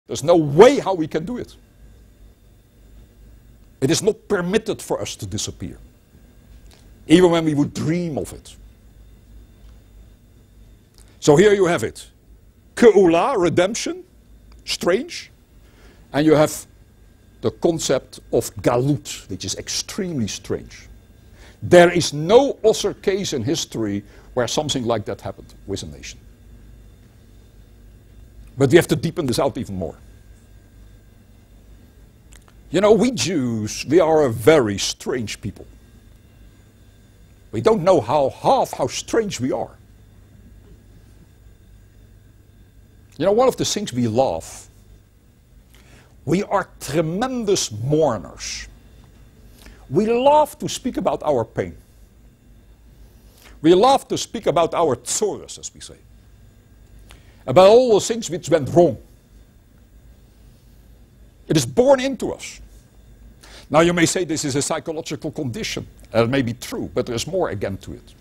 There's no way how we can do it. It is not permitted for us to disappear, even when we would dream of it. So here you have it. Keula, redemption, strange. And you have the concept of galut, which is extremely strange. There is no other case in history where something like that happened with a nation. But we have to deepen this out even more. You know, we Jews, we are a very strange people. We don't know how strange we are. You know, one of the things we love, we are tremendous mourners. We love to speak about our pain. We love to speak about our tzores, as we say. About all the things which went wrong. It is born into us. Now you may say this is a psychological condition. That may be true, but there's more again to it.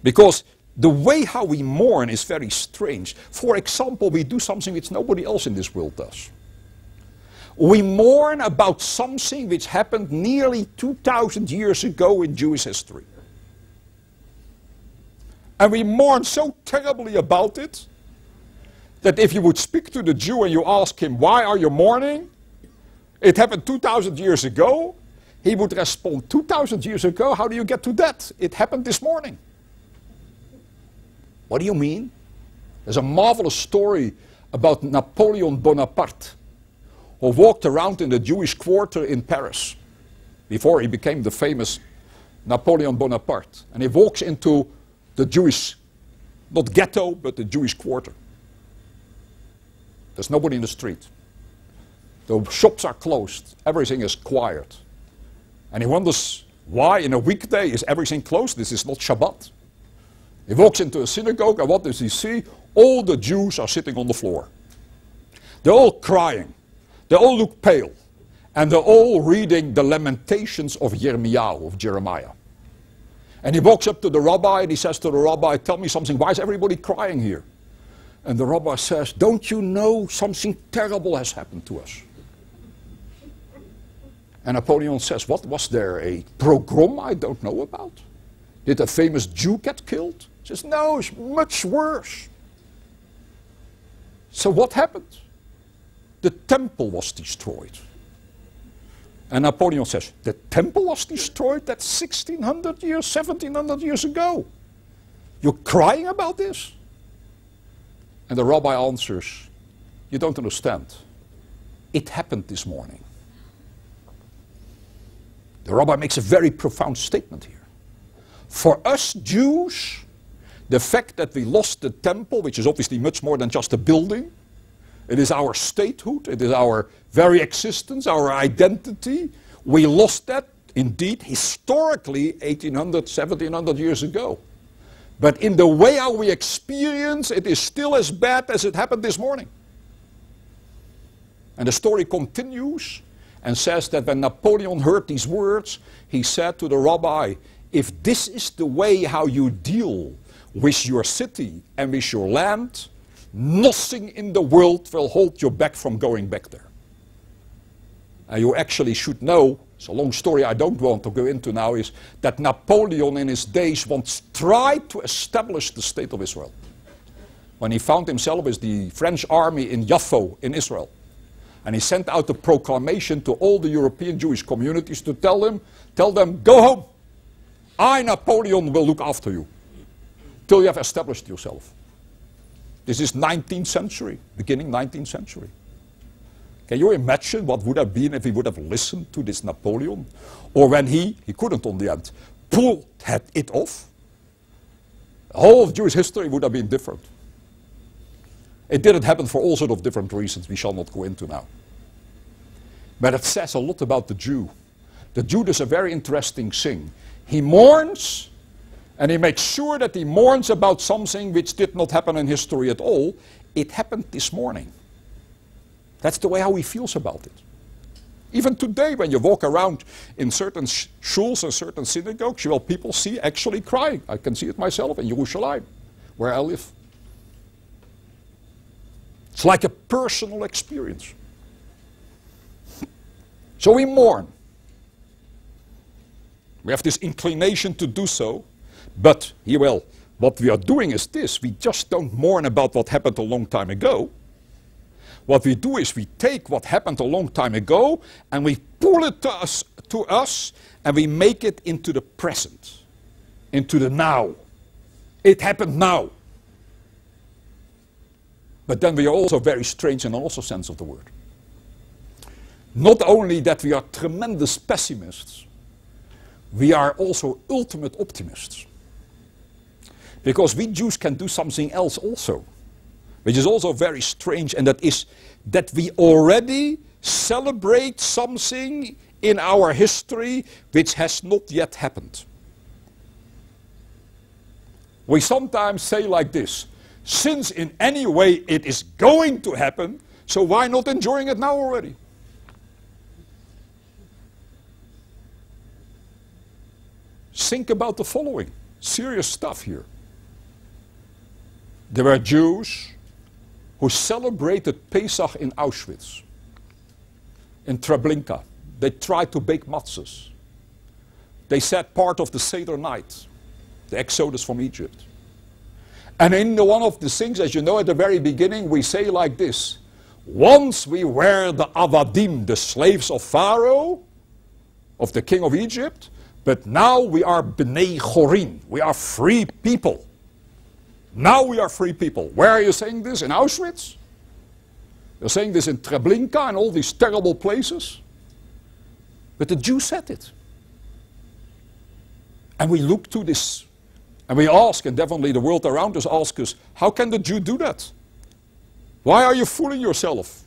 Because the way how we mourn is very strange. For example, we do something which nobody else in this world does. We mourn about something which happened nearly 2,000 years ago in Jewish history. And we mourn so terribly about it that if you would speak to the Jew and you ask him, why are you mourning? It happened 2,000 years ago. He would respond, 2,000 years ago? How do you get to that? It happened this morning. What do you mean? There's a marvelous story about Napoleon Bonaparte, who walked around in the Jewish quarter in Paris before he became the famous Napoleon Bonaparte. And he walks into the Jewish, not ghetto, but the Jewish quarter. There's nobody in the street. The shops are closed. Everything is quiet. And he wonders why in a weekday is everything closed? This is not Shabbat. He walks into a synagogue, and what does he see? All the Jews are sitting on the floor. They're all crying. They all look pale. And they're all reading the lamentations of Jeremiah. And he walks up to the rabbi and he says to the rabbi, tell me something, why is everybody crying here? And the rabbi says, don't you know something terrible has happened to us? And Napoleon says, what was there, a pogrom I don't know about? Did a famous Jew get killed? He says, no, it's much worse. So what happened? The temple was destroyed. And Napoleon says, the temple was destroyed? That's 1600 years, 1700 years ago. You're crying about this? And the rabbi answers, you don't understand. It happened this morning. The rabbi makes a very profound statement here. For us Jews, the fact that we lost the temple, which is obviously much more than just a building, it is our statehood, it is our very existence, our identity. We lost that, indeed, historically, 1800, 1700 years ago. But in the way how we experience, it is still as bad as it happened this morning. And the story continues and says that when Napoleon heard these words, he said to the rabbi, if this is the way how you deal with your city and with your land, nothing in the world will hold you back from going back there. And you actually should know, it's a long story I don't want to go into now, is that Napoleon in his days once tried to establish the state of Israel. When he found himself with the French army in Yaffo in Israel. And he sent out a proclamation to all the European Jewish communities to tell them, go home. I, Napoleon, will look after you till you have established yourself. This is 19th century, beginning 19th century. Can you imagine what would have been if he would have listened to this Napoleon? Or when he couldn't on the end, pulled it off? The whole of Jewish history would have been different. It didn't happen for all sorts of different reasons we shall not go into now. But it says a lot about the Jew. The Jew does a very interesting thing. He mourns, and he makes sure that he mourns about something which did not happen in history at all. It happened this morning. That's the way how he feels about it. Even today, when you walk around in certain shuls and certain synagogues, you will people see actually crying. I can see it myself in Jerusalem, where I live. It's like a personal experience. So we mourn. We have this inclination to do so, but here, well, what we are doing is this. We just don't mourn about what happened a long time ago. What we do is we take what happened a long time ago and we pull it to us and we make it into the present, into the now. It happened now. But then we are also very strange in also sense of the word. Not only that we are tremendous pessimists, we are also ultimate optimists. Because we Jews can do something else also, which is also very strange, and that is that we already celebrate something in our history which has not yet happened. We sometimes say like this, since in any way it is going to happen, so why not enjoying it now already? Think about the following, serious stuff here. There were Jews who celebrated Pesach in Auschwitz, in Treblinka. They tried to bake matzahs. They said part of the Seder night, the Exodus from Egypt. And in one of the things, as you know, at the very beginning, we say like this, once we were the Avadim, the slaves of Pharaoh, of the king of Egypt, but now we are Bnei Chorin, we are free people. Now we are free people. Where are you saying this? In Auschwitz? You're saying this in Treblinka and all these terrible places? But the Jews said it. And we look to this and we ask, and definitely the world around us asks us, how can the Jew do that? Why are you fooling yourself?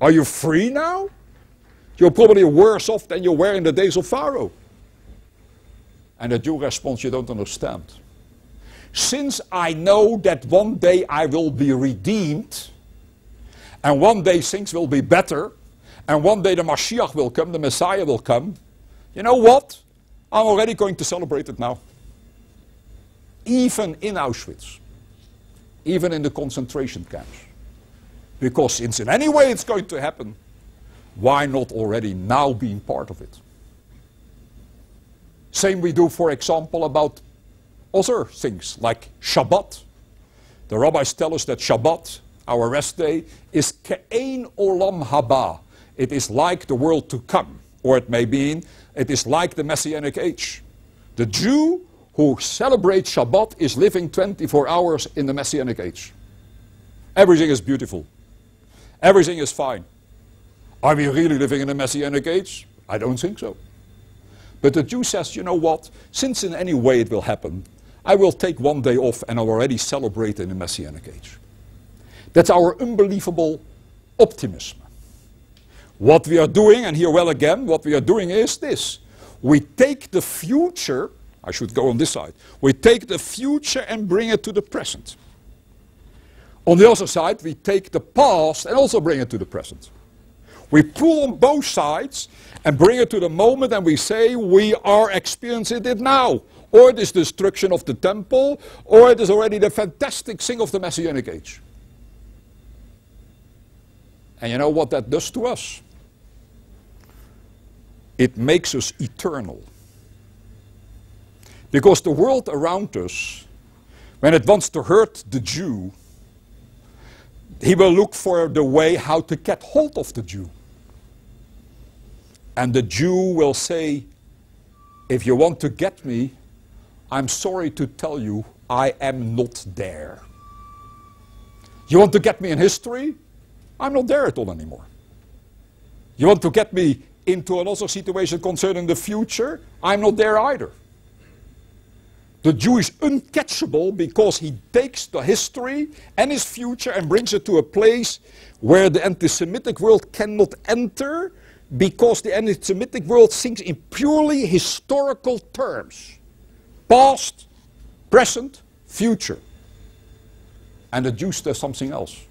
Are you free now? You're probably worse off than you were in the days of Pharaoh. And the Jew responds, you don't understand. Since I know that one day I will be redeemed, and one day things will be better, and one day the Mashiach will come, the Messiah will come, you know what? I'm already going to celebrate it now. Even in Auschwitz. Even in the concentration camps. Because since in any way it's going to happen, why not already now being part of it? Same we do, for example, about other things like Shabbat. The rabbis tell us that Shabbat, our rest day, is ke'ein olam haba. It is like the world to come. Or it may mean, it is like the Messianic age. The Jew who celebrates Shabbat is living 24 hours in the Messianic age. Everything is beautiful. Everything is fine. Are we really living in the Messianic age? I don't think so. But the Jew says, you know what? Since in any way it will happen, I will take one day off and I'll already celebrate in the Messianic age. That's our unbelievable optimism. What we are doing, and here well again, what we are doing is this. We take the future, I should go on this side, we take the future and bring it to the present. On the other side, we take the past and also bring it to the present. We pull on both sides and bring it to the moment and we say we are experiencing it now. Or it is the destruction of the temple, or it is already the fantastic thing of the Messianic age. And you know what that does to us? It makes us eternal. Because the world around us, when it wants to hurt the Jew, he will look for the way how to get hold of the Jew. And the Jew will say, if you want to get me, I'm sorry to tell you, I am not there. You want to get me in history? I'm not there at all anymore. You want to get me into another situation concerning the future? I'm not there either. The Jew is uncatchable because he takes the history and his future and brings it to a place where the anti-Semitic world cannot enter, because the anti-Semitic world thinks in purely historical terms. Past, present, future. And the Jew does something else.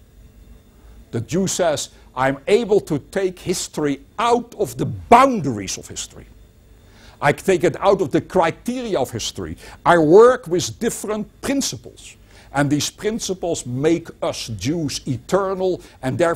The Jew says, I'm able to take history out of the boundaries of history. I take it out of the criteria of history. I work with different principles. And these principles make us Jews eternal, and therefore